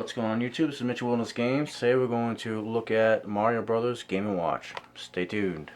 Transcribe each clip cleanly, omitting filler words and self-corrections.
What's going on YouTube? This is Mitchell Wilderness Games. Today we're going to look at Mario Brothers Game & Watch. Stay tuned.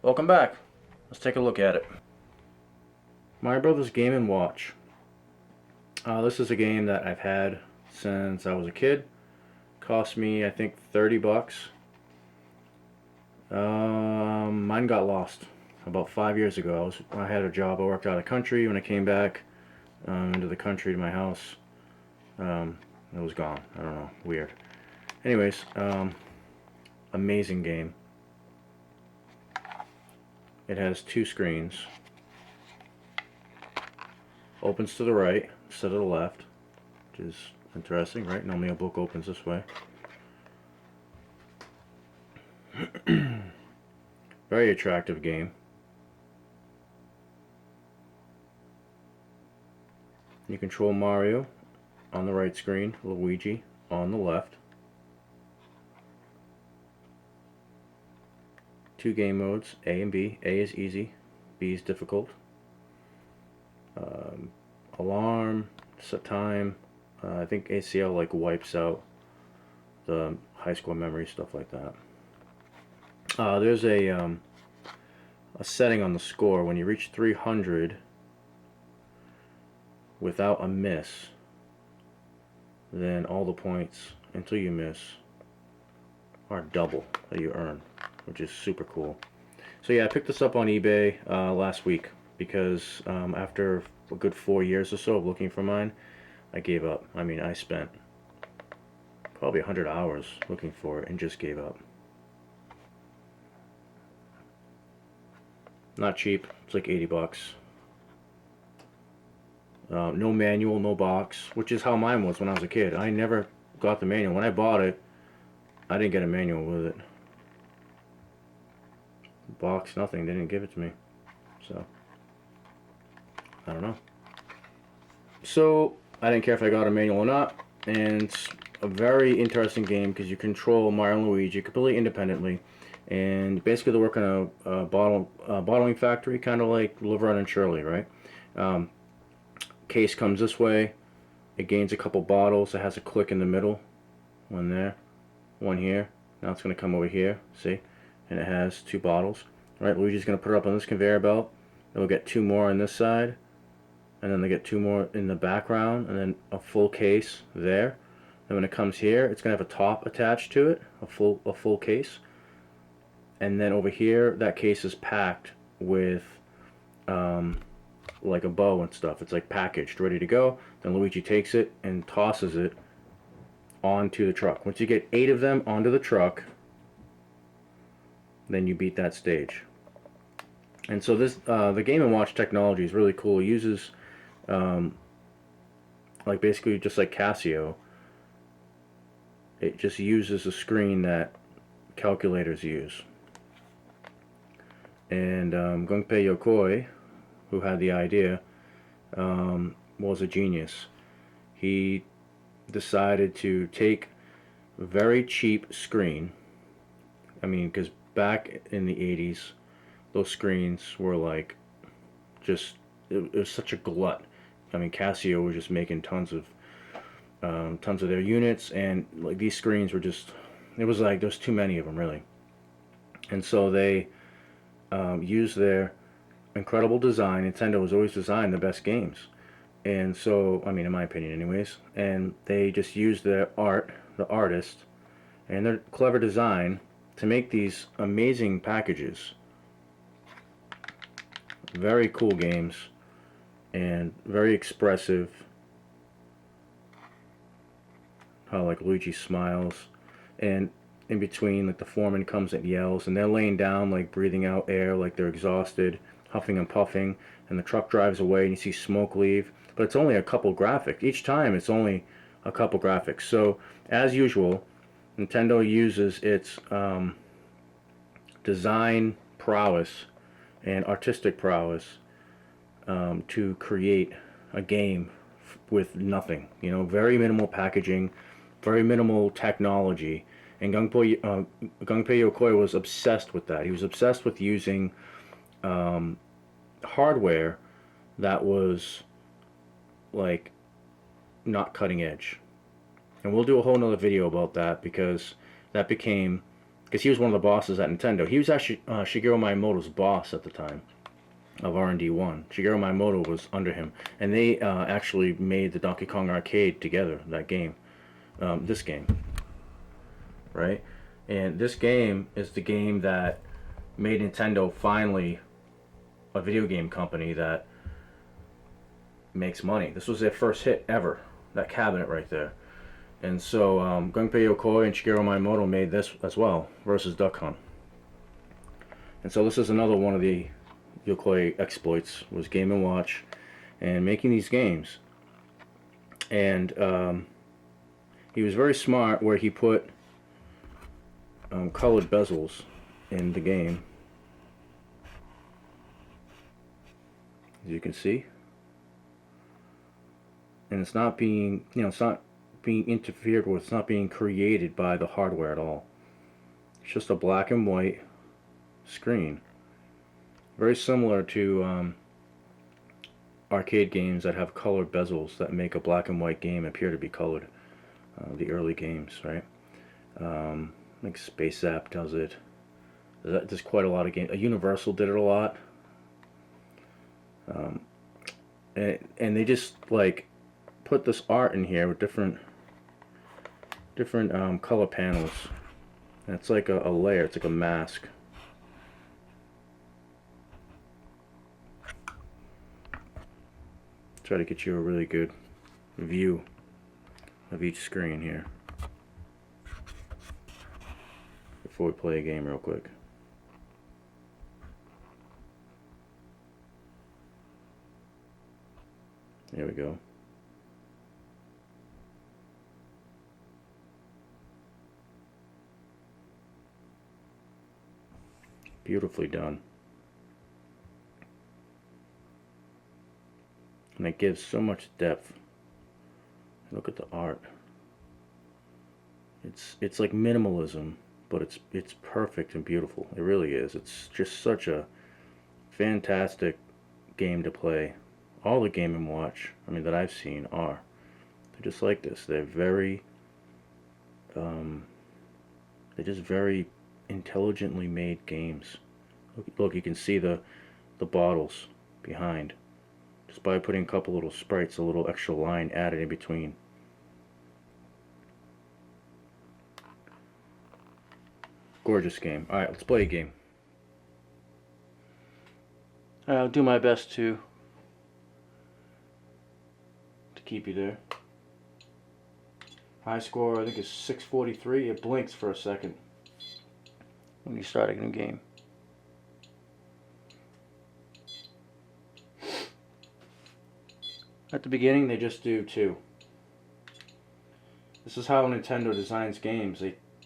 Welcome back. Let's take a look at it. Mario Brothers Game & Watch. This is a game that I've had since I was a kid. Cost me, I think, 30 bucks. Mine got lost about 5 years ago. I had a job. I worked out of the country. When I came back into the country to my house, it was gone. I don't know. Weird. Anyways, amazing game. It has two screens. Opens to the right instead of the left, which is interesting, right? Normally a book opens this way. Very attractive game. You control Mario on the right screen, Luigi on the left. Two game modes, A and B. A is easy, B is difficult. Alarm, set time. I think ACL like wipes out the high score memory, stuff like that. There's a setting on the score. When you reach 300 without a miss, then all the points until you miss are double that you earn, which is super cool. So yeah, I picked this up on eBay last week because after a good 4 years or so of looking for mine, I gave up. I mean, I spent probably 100 hours looking for it and just gave up. Not cheap. It's like 80 bucks. No manual, no box, which is how mine was when I was a kid. I never got the manual. When I bought it, I didn't get a manual with it. Box, nothing. They didn't give it to me. So, I don't know. So, I didn't care if I got a manual or not. And it's a very interesting game because you control Mario and Luigi completely independently. And basically they work on a bottling factory, kind of like Laverne and Shirley, right? Case comes this way. It gains a couple bottles. It has a click in the middle. One there. One here. Now it's going to come over here. See? And it has two bottles. Right, Luigi's going to put it up on this conveyor belt. They'll get two more on this side. And then they get two more in the background. And then a full case there. And when it comes here, it's going to have a top attached to it. A full case. And then over here, that case is packed with like a bow and stuff. It's like packaged, ready to go. Then Luigi takes it and tosses it onto the truck. Once you get 8 of them onto the truck, then you beat that stage. And so this the Game & Watch technology is really cool. It uses like basically just like Casio. It just uses a screen that calculators use. And Gunpei Yokoi, who had the idea, was a genius. He decided to take a very cheap screen. I mean, because back in the 80s, those screens were like just, it was such a glut. I mean, Casio was just making tons of their units, and like these screens were just, it was like there's too many of them really. And so they used their incredible design. Nintendo has always designed the best games, and so, I mean, in my opinion anyways, and they just used their art, the artist, and their clever design to make these amazing packages. Very cool games and very expressive. How like Luigi smiles, and in between, like the foreman comes and yells, and they're laying down, like breathing out air, like they're exhausted, huffing and puffing, and the truck drives away and you see smoke leave. But it's only a couple graphics. Each time it's only a couple graphics. So, as usual, Nintendo uses its design prowess and artistic prowess to create a game with nothing. You know, very minimal packaging, very minimal technology. And Gunpei Yokoi was obsessed with that. He was obsessed with using hardware that was like not cutting edge. And we'll do a whole nother video about that because that became, because he was one of the bosses at Nintendo. He was actually Shigeru Miyamoto's boss at the time of R&D1. Shigeru Miyamoto was under him, and they actually made the Donkey Kong arcade together. That game, this game, right? And this game is the game that made Nintendo finally a video game company that makes money. This was their first hit ever. That cabinet right there. And so Gunpei Yokoi and Shigeru Miyamoto made this as well, versus Duck Hunt. And so this is another one of the Yokoi exploits, was Game & Watch and making these games. And he was very smart where he put colored bezels in the game, as you can see. And it's not being, it's not being interfered with, it's not being created by the hardware at all. It's just a black and white screen. Very similar to arcade games that have colored bezels that make a black and white game appear to be colored. The early games, right? Like Space Zap does it. There's quite a lot of games. Universal did it a lot. And they just like put this art in here with different color panels. And it's like a layer. It's like a mask. Try to get you a really good view of each screen here before we play a game real quick. There we go. Beautifully done. And it gives so much depth. Look at the art. It's like minimalism, but it's perfect and beautiful. It really is. It's just such a fantastic game to play. All the Game & Watch, I mean, that I've seen they're just like this. They're very they're just very intelligently made games. Look, you can see the bottles behind. Just by putting a couple little sprites, a little extra line added in between. Gorgeous game. Alright, let's play a game. I'll do my best to keep you there. High score, I think, is 643. It blinks for a second when you start a new game. At the beginning, they just do 2. This is how Nintendo designs games.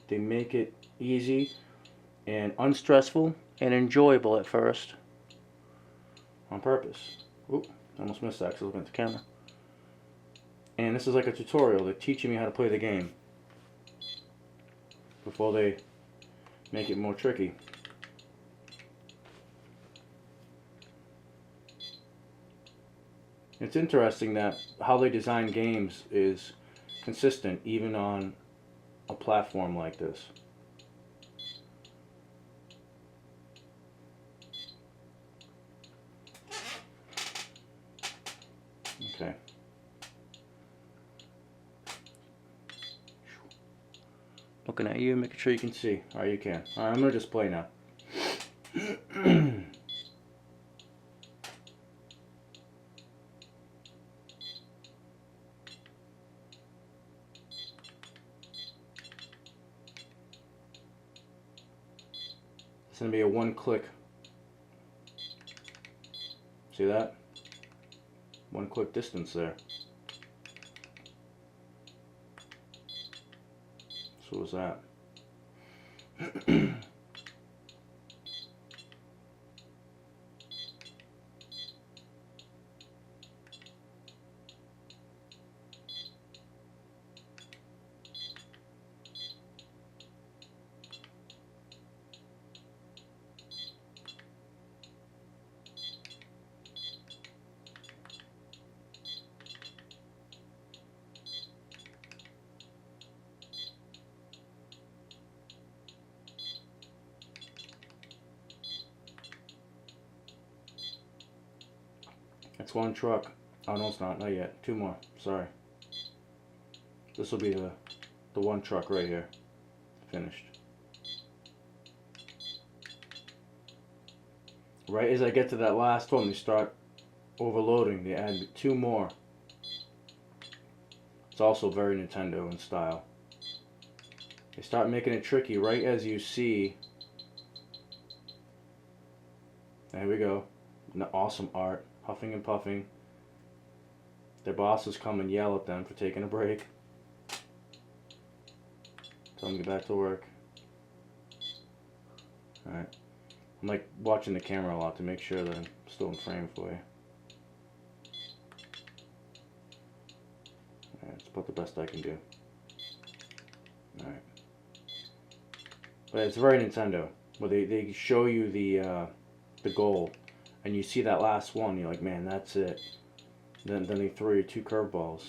They make it easy and unstressful and enjoyable at first. On purpose. Oop, I almost missed that because I was looking at the camera. And this is like a tutorial. They're teaching me how to play the game before they make it more tricky. It's interesting that how they design games is consistent even on a platform like this. Okay. Looking at you, making sure you can see. Alright, you can. Alright, I'm going to just play now. It's going to be a one click. See that? One click distance there. So what was that? That's one truck. Oh no, it's not yet. Two more. Sorry. This will be the one truck right here. Finished. Right as I get to that last one, they start overloading. They add two more. It's also very Nintendo in style. They start making it tricky right as you see. There we go. Awesome art. Huffing and puffing. Their bosses come and yell at them for taking a break. Tell them to get back to work. Alright. I'm like watching the camera a lot to make sure that I'm still in frame for you. Alright, it's about the best I can do. Alright. But it's very Nintendo. Where they show you the goal. And you see that last one, you're like, man, that's it. Then they throw you two curveballs.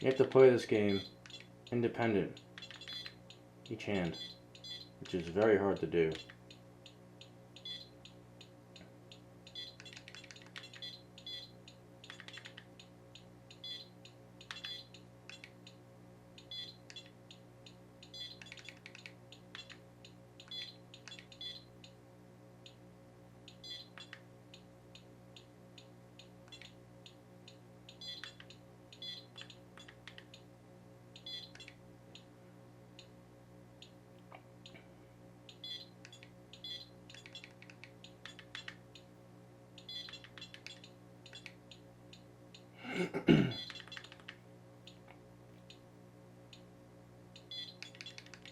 You have to play this game independent, each hand, which is very hard to do.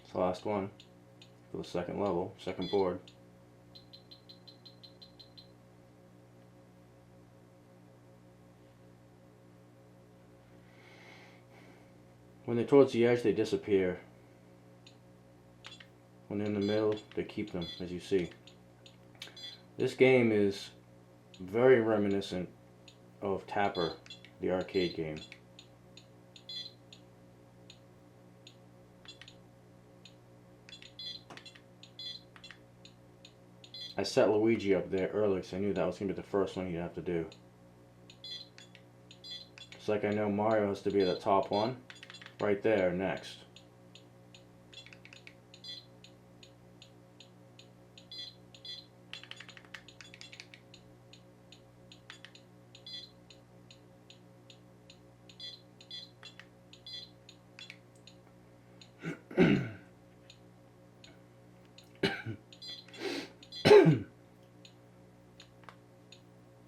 It's the last one for the second level, second board. When they're towards the edge, they disappear. When they're in the middle, they keep them, as you see. This game is very reminiscent of Tapper, the arcade game. I set Luigi up there early because I knew that was going to be the first one he'd have to do. Just like I know Mario has to be the top one, right there next.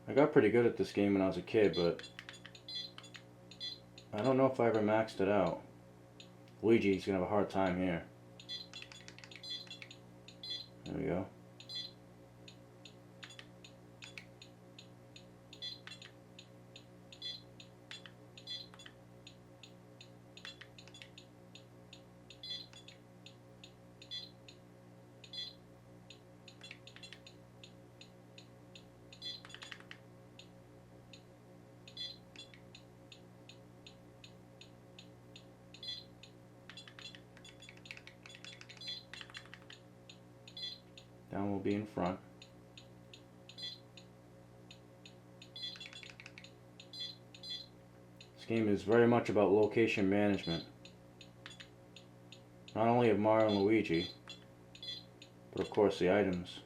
I got pretty good at this game when I was a kid, but I don't know if I ever maxed it out. Luigi's gonna have a hard time here. There we go. Down will be in front. This game is very much about location management. Not only of Mario and Luigi, but of course the items.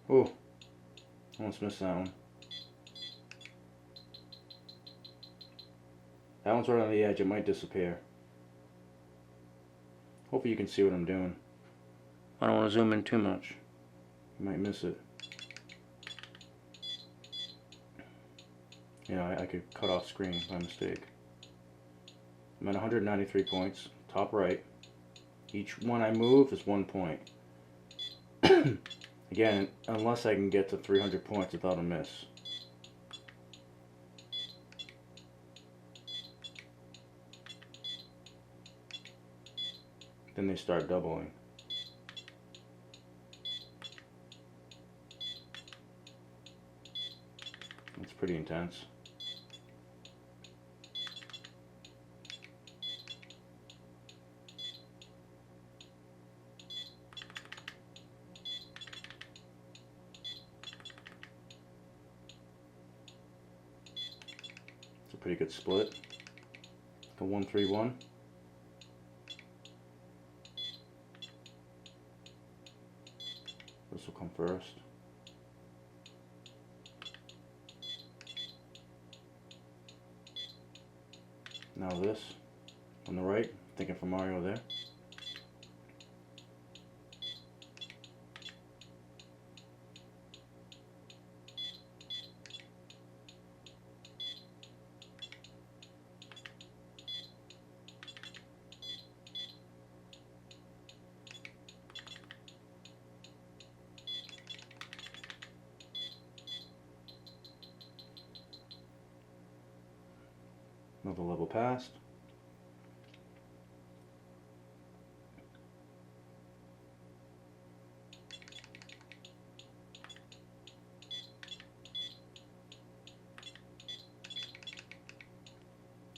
Oh, almost missed that one. That one's right on the edge, it might disappear. Hopefully you can see what I'm doing. I don't want to zoom in too much. You might miss it. Yeah, I could cut off screen by mistake. I'm at 193 points, top right. Each one I move is 1 point. Again, unless I can get to 300 points without a miss. Then they start doubling. It's pretty intense. It's a pretty good split. A 1-3-1. This will come first. Now this, on the right, thinking for Mario there. Another level passed.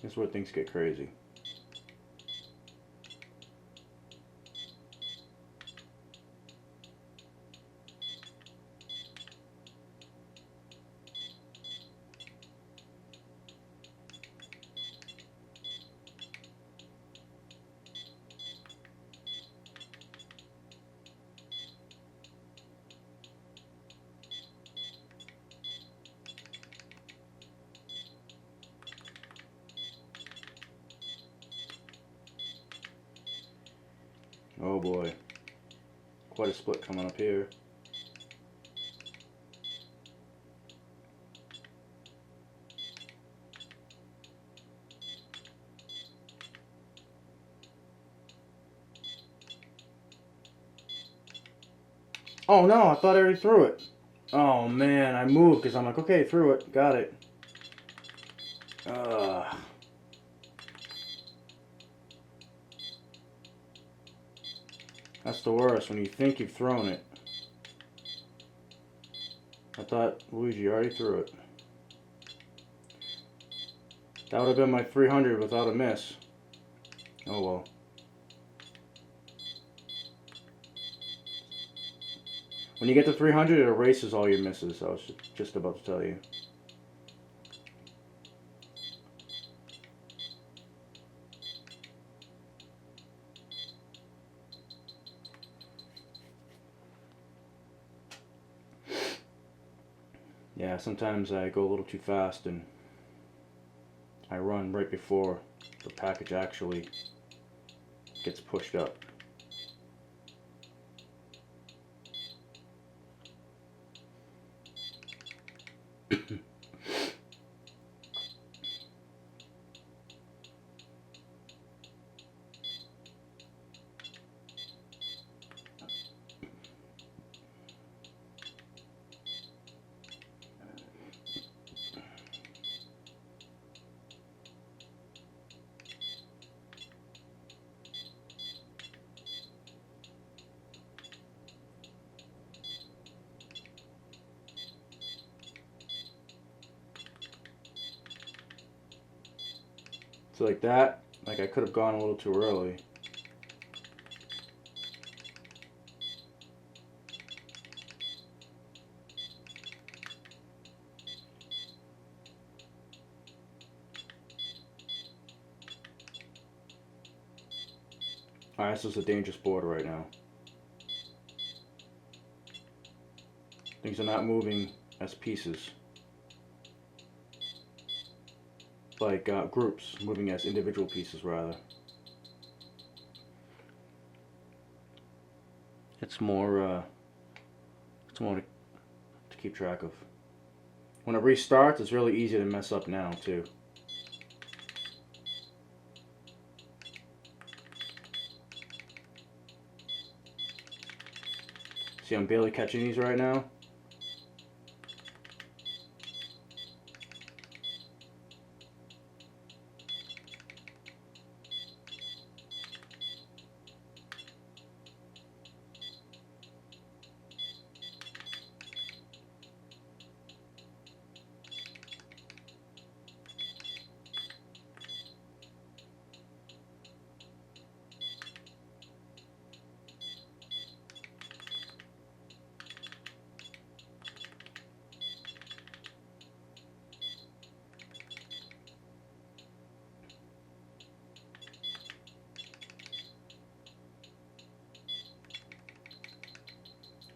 This is where things get crazy. Oh boy, quite a split coming up here. Oh no, I thought I already threw it. Oh man, I moved because I'm like, okay, threw it, got it. That's the worst, when you think you've thrown it. I thought Luigi already threw it. That would have been my 300 without a miss. Oh well. When you get to 300, it erases all your misses. I was just about to tell you. Yeah, sometimes I go a little too fast and I run right before the package actually gets pushed up. So like that, like I could have gone a little too early. Alright, this is a dangerous board right now. Things are not moving as pieces. Like groups, moving as individual pieces rather. It's more to keep track of. When it restarts, it's really easy to mess up now too. See, I'm barely catching these right now.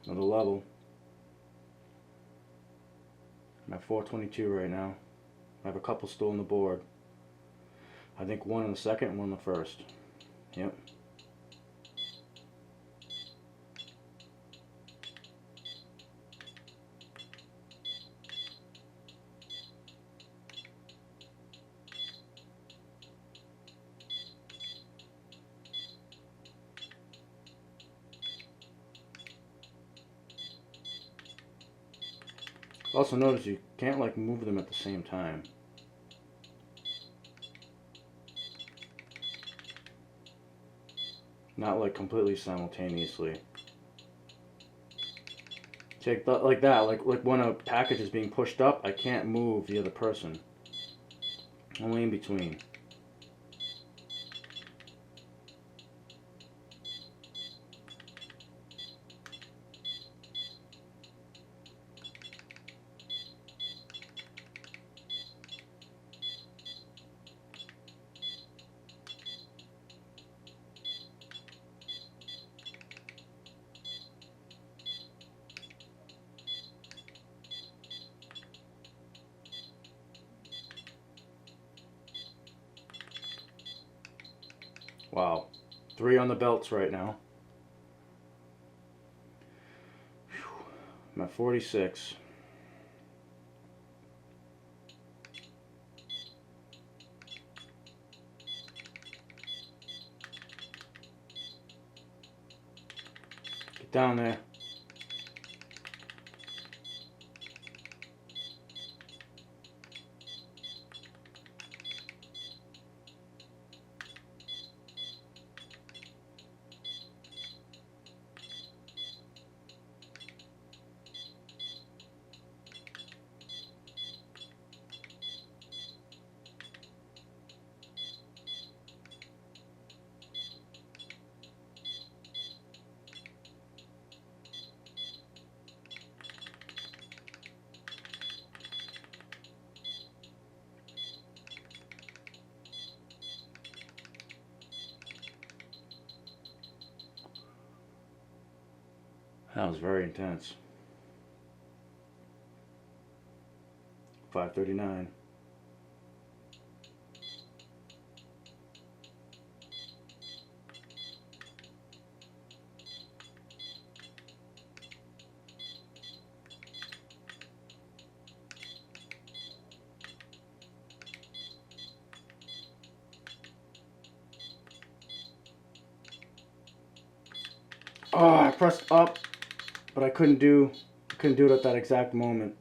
Another level. I'm at 422 right now. I have a couple still on the board. I think one in the second and one in the first. Yep. Also notice you can't like move them at the same time. Not like completely simultaneously. Take that like that, like when a package is being pushed up, I can't move the other person. Only in between. Wow. 3 on the belts right now. Whew. I'm at 46. Get down there. That was very intense. 539. Oh, I pressed up, but I couldn't do it at that exact moment.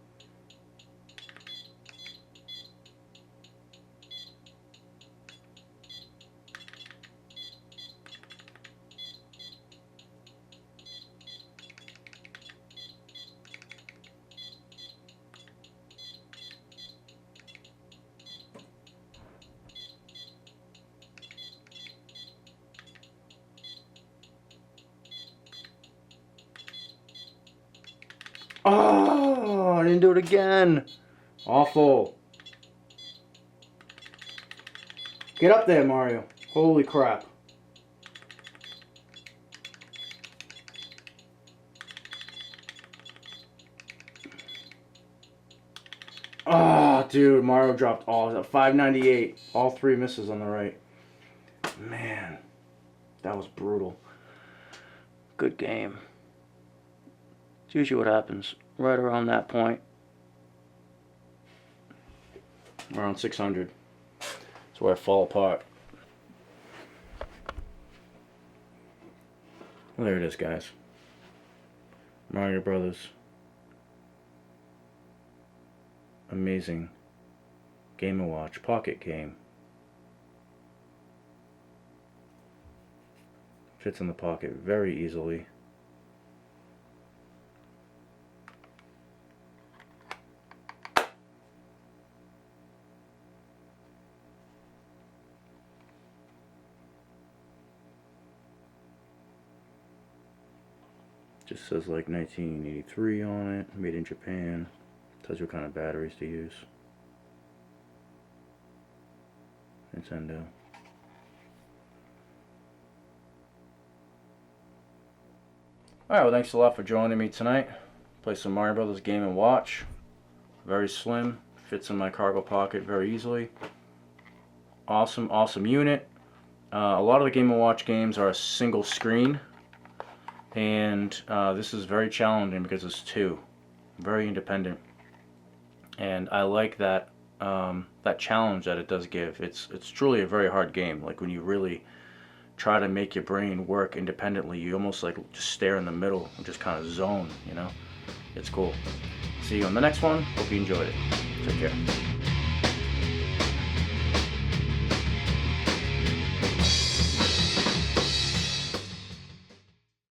didn't do it again. Awful. Get up there, Mario. Holy crap. Oh, dude, Mario dropped all 598. All 3 misses on the right. Man, that was brutal. Good game. It's usually what happens right around that point. Around 600. That's where I fall apart. Well, there it is, guys. Mario Brothers. Amazing Game & Watch pocket game. Fits in the pocket very easily. Just says like 1983 on it, made in Japan. Tells you what kind of batteries to use. Nintendo. Alright, well, thanks a lot for joining me tonight. Play some Mario Brothers Game & Watch. Very slim, fits in my cargo pocket very easily. Awesome, awesome unit. A lot of the Game & Watch games are a single screen, and this is very challenging because it's 2. Very independent. And I like that that challenge that it does give. It's truly a very hard game. Like when you really try to make your brain work independently, you almost like just stare in the middle and just kind of zone, you know? It's cool. See you on the next one. Hope you enjoyed it. Take care.